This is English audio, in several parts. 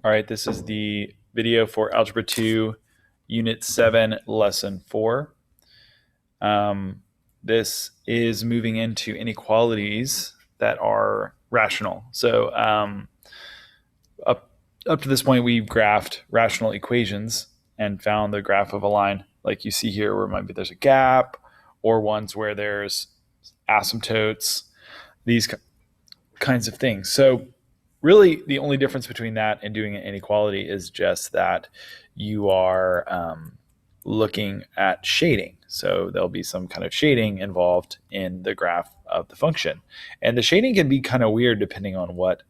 All right, this is the video for Algebra 2, Unit 7, Lesson 4. This is moving into inequalities that are rational. So up to this point, we've graphed rational equations and found the graph of a line like you see here where maybe there's a gap or ones where there's asymptotes, these kinds of things. So really the only difference between that and doing an inequality is just that you are looking at shading. So there'll be some kind of shading involved in the graph of the function. And the shading can be kind of weird depending on what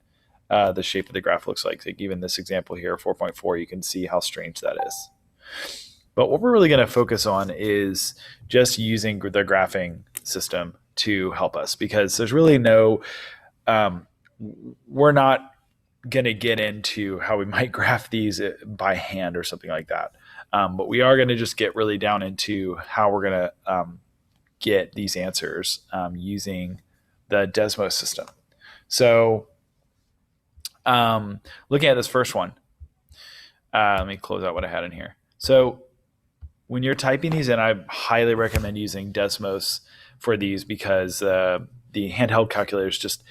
the shape of the graph looks like. Like even this example here, 4.4, you can see how strange that is. But what we're really going to focus on is just using the graphing system to help us, because there's really no we're not going to get into how we might graph these by hand or something like that. But we are going to just get really down into how we're going to get these answers using the Desmos system. So looking at this first one, let me close out what I had in here. So when you're typing these in, I highly recommend using Desmos for these because the handheld calculators just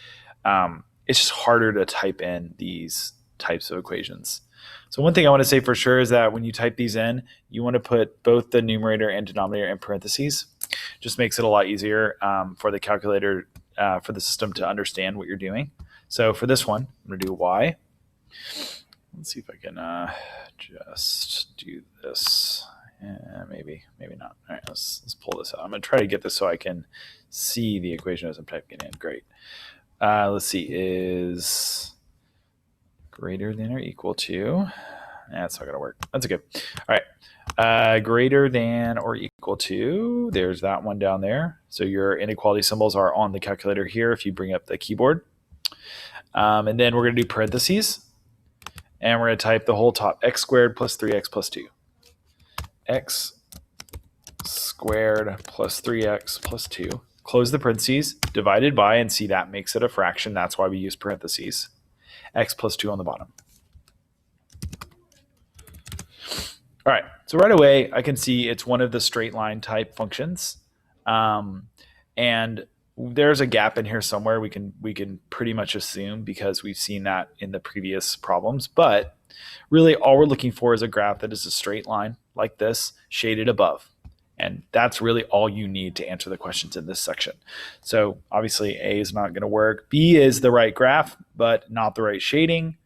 it's just harder to type in these types of equations. So one thing I want to say for sure is that when you type these in, you want to put both the numerator and denominator in parentheses. Just makes it a lot easier for the calculator, for the system to understand what you're doing. So for this one, I'm going to do y. Let's see if I can just do this. Maybe not. All right, let's pull this out. I'm going to try to get this so I can see the equation as I'm typing it in. Great. Let's see, is greater than or equal to, that's not going to work. That's okay. All right. Greater than or equal to, there's that one down there. So your inequality symbols are on the calculator here if you bring up the keyboard. And then we're going to do parentheses. And we're going to type the whole top, x squared plus 3x plus 2. X squared plus 3x plus 2. Close the parentheses, divided by, and see that makes it a fraction. That's why we use parentheses. X plus 2 on the bottom. All right, so right away, I can see it's one of the straight line type functions. And there's a gap in here somewhere we can pretty much assume because we've seen that in the previous problems. But really, all we're looking for is a graph that is a straight line like this, shaded above. And that's really all you need to answer the questions in this section. So obviously A is not going to work. B is the right graph, but not the right shading.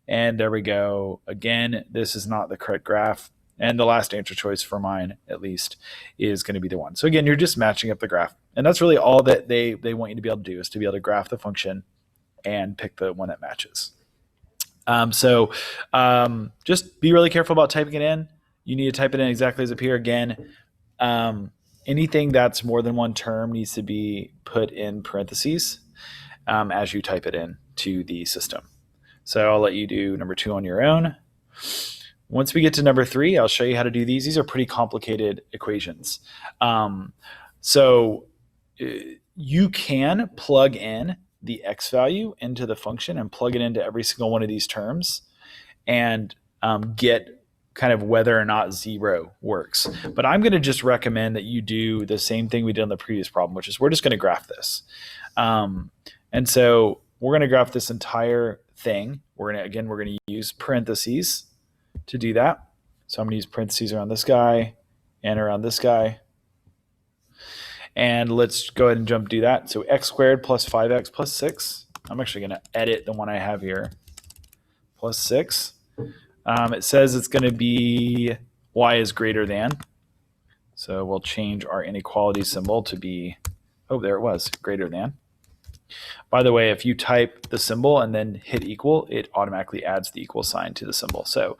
And there we go. Again, this is not the correct graph. And the last answer choice for mine, at least, is going to be the one. So again, you're just matching up the graph. And that's really all that they want you to be able to do, is to be able to graph the function and pick the one that matches. Just be really careful about typing it in. You need to type it in exactly as up here. Again, anything that's more than one term needs to be put in parentheses as you type it in to the system. So I'll let you do number 2 on your own. Once we get to number 3, I'll show you how to do these. These are pretty complicated equations. So you can plug in the x value into the function and plug it into every single one of these terms and get kind of whether or not 0 works. But I'm going to just recommend that you do the same thing we did on the previous problem, which is we're just going to graph this. And so we're going to graph this entire thing. We're going to use parentheses to do that. So I'm going to use parentheses around this guy and around this guy. And let's go ahead and jump do that. So x squared plus 5x plus 6. I'm actually going to edit the one I have here. Plus 6. It says it's going to be y is greater than. So we'll change our inequality symbol to be, oh, there it was, greater than. By the way, if you type the symbol and then hit equal, it automatically adds the equal sign to the symbol. So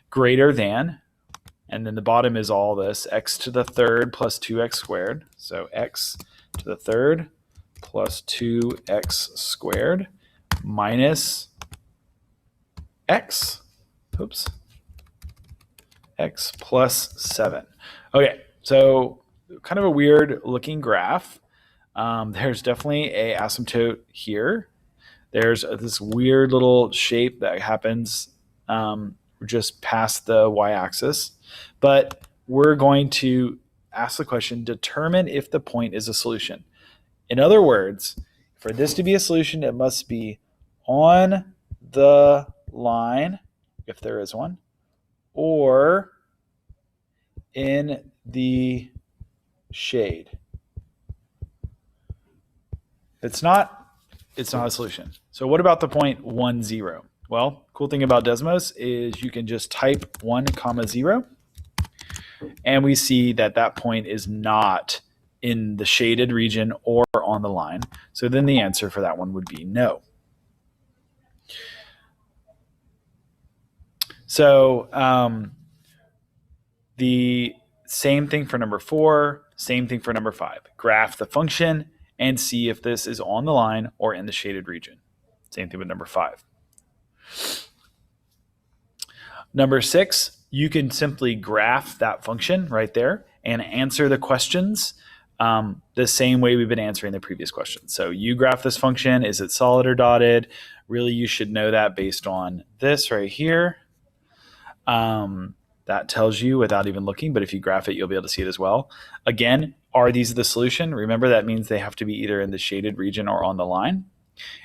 greater than, and then the bottom is all this, x to the third plus 2x squared. So x to the third plus 2x squared minus x. Oops. X plus 7. Okay, so kind of a weird looking graph. There's definitely a asymptote here. There's this weird little shape that happens just past the y-axis. But we're going to ask the question, determine if the point is a solution. In other words, for this to be a solution, it must be on the line, if there is one, or in the shade. It's not a solution. So what about the point 1, 0? Well, cool thing about Desmos is you can just type 1, 0, and we see that that point is not in the shaded region or on the line. So then the answer for that one would be no. So the same thing for number 4, same thing for number 5. Graph the function and see if this is on the line or in the shaded region. Same thing with number 5. Number 6, you can simply graph that function right there and answer the questions the same way we've been answering the previous questions. So you graph this function. Is it solid or dotted? Really, you should know that based on this right here. That tells you without even looking, but if you graph it, you'll be able to see it as well. Again, are these the solution? Remember, that means they have to be either in the shaded region or on the line.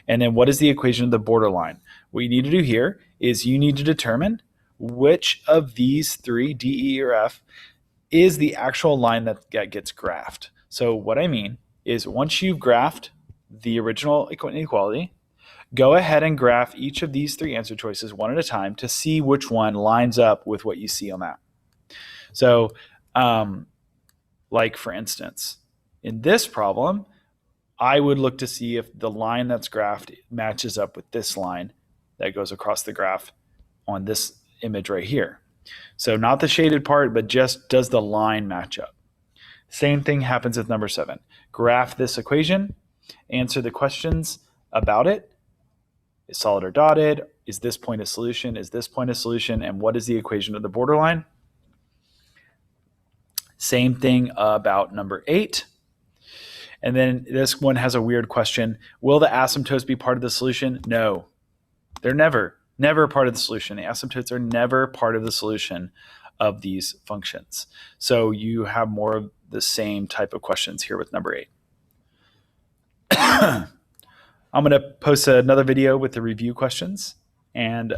And then what is the equation of the borderline? What you need to do here is you need to determine which of these 3, D, E, or F, is the actual line that gets graphed. So what I mean is once you've graphed the original inequality, go ahead and graph each of these 3 answer choices one at a time to see which one lines up with what you see on that. So like for instance, in this problem, I would look to see if the line that's graphed matches up with this line that goes across the graph on this image right here. So not the shaded part, but just does the line match up? Same thing happens with number 7. Graph this equation, answer the questions about it. Is solid or dotted? Is this point a solution? Is this point a solution? And what is the equation of the borderline? Same thing about number 8. And then this one has a weird question. Will the asymptotes be part of the solution? No, they're never part of the solution. The asymptotes are never part of the solution of these functions. So you have more of the same type of questions here with number 8. I'm going to post another video with the review questions. And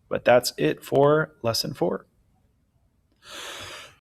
but that's it for lesson 4.